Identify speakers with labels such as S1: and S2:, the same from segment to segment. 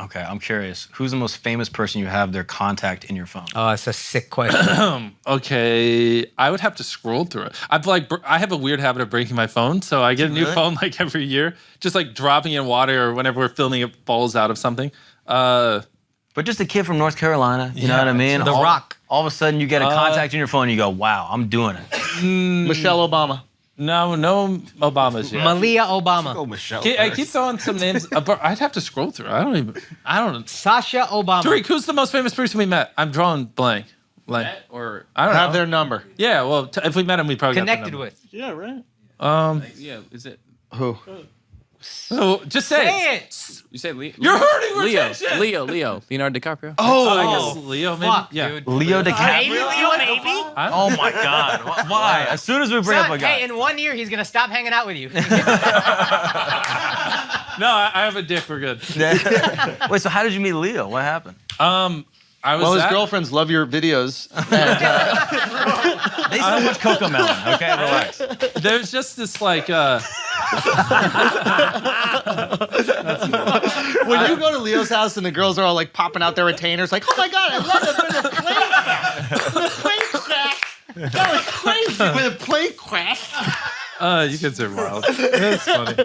S1: Okay, I'm curious. Who's the most famous person you have their contact in your phone?
S2: Oh, it's a sick question.
S3: Okay, I would have to scroll through it. I have a weird habit of breaking my phone, so I get a new phone like every year, just like dropping it in water or whenever we're filming it falls out of something.
S1: But just a kid from North Carolina, you know what I mean?
S2: The Rock.
S1: All of a sudden you get a contact in your phone and you go, wow, I'm doing it.
S4: Michelle Obama.
S3: No Obamas yet.
S2: Malia Obama.
S1: Go Michelle.
S3: I keep throwing some names, but I'd have to scroll through. I don't know.
S2: Sasha Obama.
S3: Tariq, who's the most famous person we met? I'm drawing blank. Like, or I don't know.
S4: Have their number.
S3: Yeah, well, if we met him, we probably
S2: Connected
S3: got
S2: with.
S5: Yeah, right.
S6: Yeah, is it?
S4: Who?
S3: So just say
S2: it.
S6: You say Leo?
S3: You're hurting retention.
S6: Leo. Leonardo DiCaprio.
S3: I guess Leo, maybe.
S2: Fuck,
S3: Yeah.
S2: dude.
S1: Leo DiCaprio?
S2: Maybe Leo, maybe.
S1: Oh my God. Why? As soon as we bring up a guy.
S2: Hey, in 1 year, he's going to stop hanging out with you.
S3: No, I have a dick. We're good.
S1: Wait, so how did you meet Leo? What happened?
S3: I was
S4: Well, his
S3: at-
S4: girlfriends love your videos.
S1: They still watch Cocomelon, okay? Relax.
S3: There's just this like.
S4: When you go to Leo's house and the girls are all like popping out their retainers, like, oh my God, I love it. There's a plane crash. The plane crash. That was crazy. With a plane crash.
S3: You guys are wild. That's funny.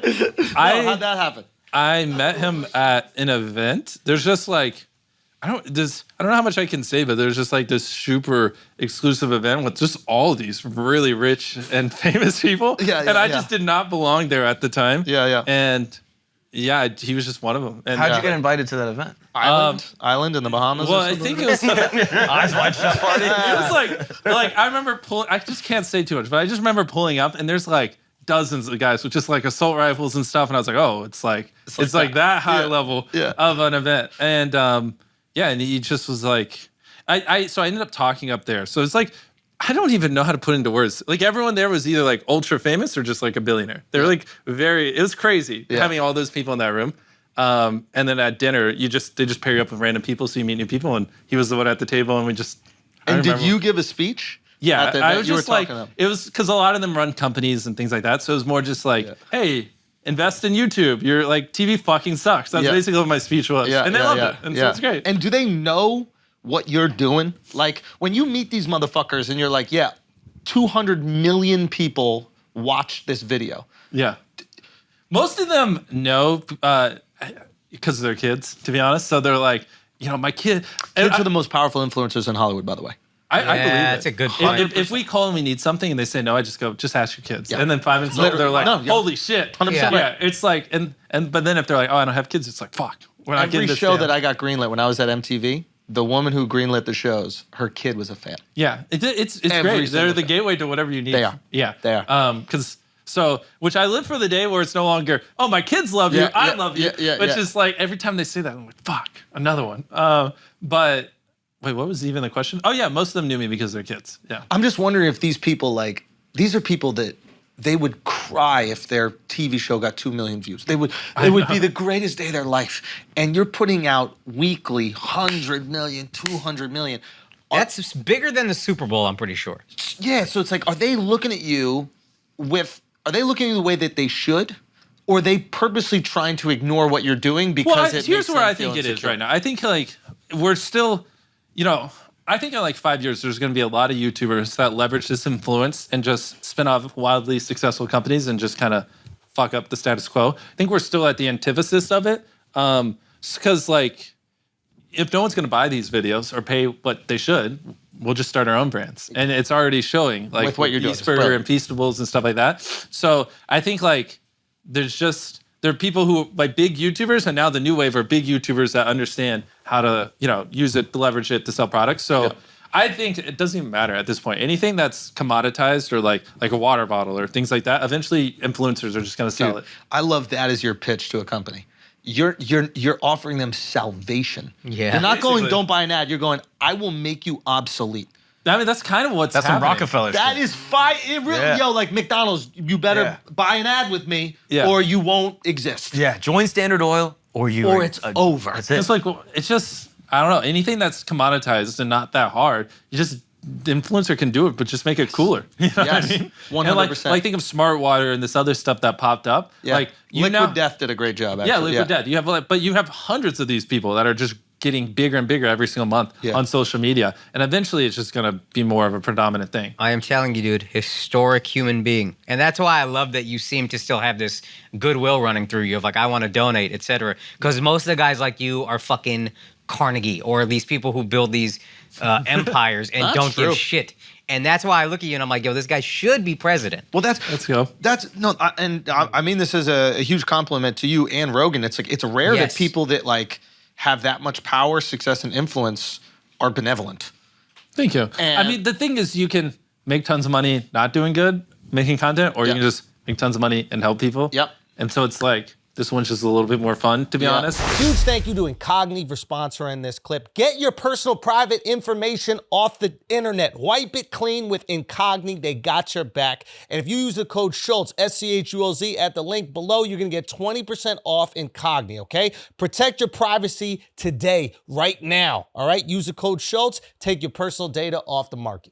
S4: How'd that happen?
S3: I met him at an event. There's just like. I don't know how much I can say, but there's just like this super exclusive event with just all these really rich and famous people.
S4: Yeah,
S3: and I just did not belong there at the time.
S4: Yeah.
S3: And yeah, he was just one of them. And
S1: How'd you get invited to that event?
S4: Island in the Bahamas.
S3: well,
S4: or
S3: I
S4: something?
S3: think it was.
S1: Eyes wide shut party.
S3: It was like I remember pulling. I just can't say too much, but I just remember pulling up, and there's like dozens of guys with just like assault rifles and stuff, and I was like, oh, it's like that high level of an event, and yeah, and he just was like, so I ended up talking up there. So it's like, I don't even know how to put into words. Like everyone there was either like ultra famous or just like a billionaire. They were like it was crazy having all those people in that room. And then at dinner, they just pair you up with random people so you meet new people. And he was the one at the table and we just.
S4: And did you give a speech?
S3: Yeah,
S4: at the
S3: I
S4: event
S3: was
S4: you were
S3: just like,
S4: talking about?
S3: it was because a lot of them run companies and things like that. So it was more just like, hey, invest in YouTube. Your like TV fucking sucks. That's basically what my speech was. And they loved it. And so it's great.
S4: And do they know what you're doing? Like when you meet these motherfuckers and you're like, 200 million people watched this video.
S3: Yeah. Most of them know because they're kids, to be honest. So they're like, my kid.
S4: Kids are the most powerful influencers in Hollywood, by the way.
S3: I believe it.
S2: That's a good point.
S3: If we call and we need something and they say no, I just go, just ask your kids.
S4: Yeah.
S3: And then 5 minutes later, they're like, holy shit.
S4: 100%
S3: Yeah, it's like, but then if they're like, oh, I don't have kids, it's like, fuck. We're not
S4: Every
S3: getting this
S4: show
S3: down.
S4: that I got greenlit when I was at MTV, the woman who greenlit the shows, her kid was a fan.
S3: Yeah, it's
S4: Every
S3: great. They're
S4: single
S3: the
S4: show.
S3: gateway to whatever you need.
S4: They are.
S3: Yeah.
S4: They are.
S3: Which I live for the day where it's no longer, oh, my kids love you, I love you. But just like every time they say that, I'm like, fuck, another one. But wait, what was even the question? Oh yeah, most of them knew me because they're kids. Yeah.
S4: I'm just wondering if these people, these are people that they would cry if their TV show got 2 million views. It would be the greatest day of their life. And you're putting out weekly 100 million, 200 million.
S2: That's bigger than the Super Bowl, I'm pretty sure.
S4: Yeah, so it's like, are they looking at you the way that they should? Or are they purposely trying to ignore what you're doing because
S3: here's where I think it is right now. I think like we're still, I think in like 5 years, there's going to be a lot of YouTubers that leverage this influence and just spin off wildly successful companies and just kind of fuck up the status quo. I think we're still at the antithesis of it. Because like, if no one's going to buy these videos or pay what they should, we'll just start our own brands. And it's already showing like
S4: with what you're doing.
S3: Eastburger and Feastables and stuff like that. So I think like there are people who like big YouTubers, and now the new wave are big YouTubers that understand how to, use it, to leverage it to sell products. So I think it doesn't even matter at this point. Anything that's commoditized or like a water bottle or things like that, eventually influencers are just going to sell it.
S4: I love that as your pitch to a company. You're offering them salvation.
S2: Yeah.
S4: You're not
S3: Basically.
S4: going, don't buy an ad. You're going, I will make you obsolete.
S3: I mean, that's kind of what's
S1: That's
S3: happening.
S1: some Rockefeller
S4: That
S1: shit.
S4: is fine. It really,
S1: Yeah.
S4: like McDonald's, you better buy an ad with me or you won't exist.
S1: Yeah, join Standard Oil or
S4: it's over.
S1: That's it.
S3: It's like, it's just, I don't know, anything that's commoditized and not that hard, you just the influencer can do it, but just make it cooler. You know
S4: Yes,
S3: what I mean?
S4: 100%.
S3: And like think of Smart Water and this other stuff that popped up.
S4: Yeah.
S3: Like
S4: Liquid Death did a great job. Actually.
S3: Yeah, Liquid Death. You have but you have hundreds of these people that are just getting bigger and bigger every single month on social media, and eventually it's just gonna be more of a predominant thing.
S2: I am telling you, dude, historic human being. And that's why I love that you seem to still have this goodwill running through you of like, I want to donate, etc. Because most of the guys like you are fucking Carnegie, or these people who build these empires and don't give shit. And that's why I look at you and I'm like, yo, this guy should be president.
S4: Well,
S3: let's go.
S4: I mean this is a huge compliment to you and Rogan. It's like it's rare that people that like have that much power, success, and influence are benevolent.
S3: Thank you. I mean, the thing is, you can make tons of money not doing good, making content, or you can just make tons of money and help people.
S4: Yep.
S3: And so it's like, this one's just a little bit more fun, to be honest.
S5: Huge thank you to Incogni for sponsoring this clip. Get your personal private information off the internet. Wipe it clean with Incogni. They got your back. And if you use the code Schulz, SCHULZ, at the link below, you're going to get 20% off Incogni, okay? Protect your privacy today, right now, all right? Use the code Schulz. Take your personal data off the market.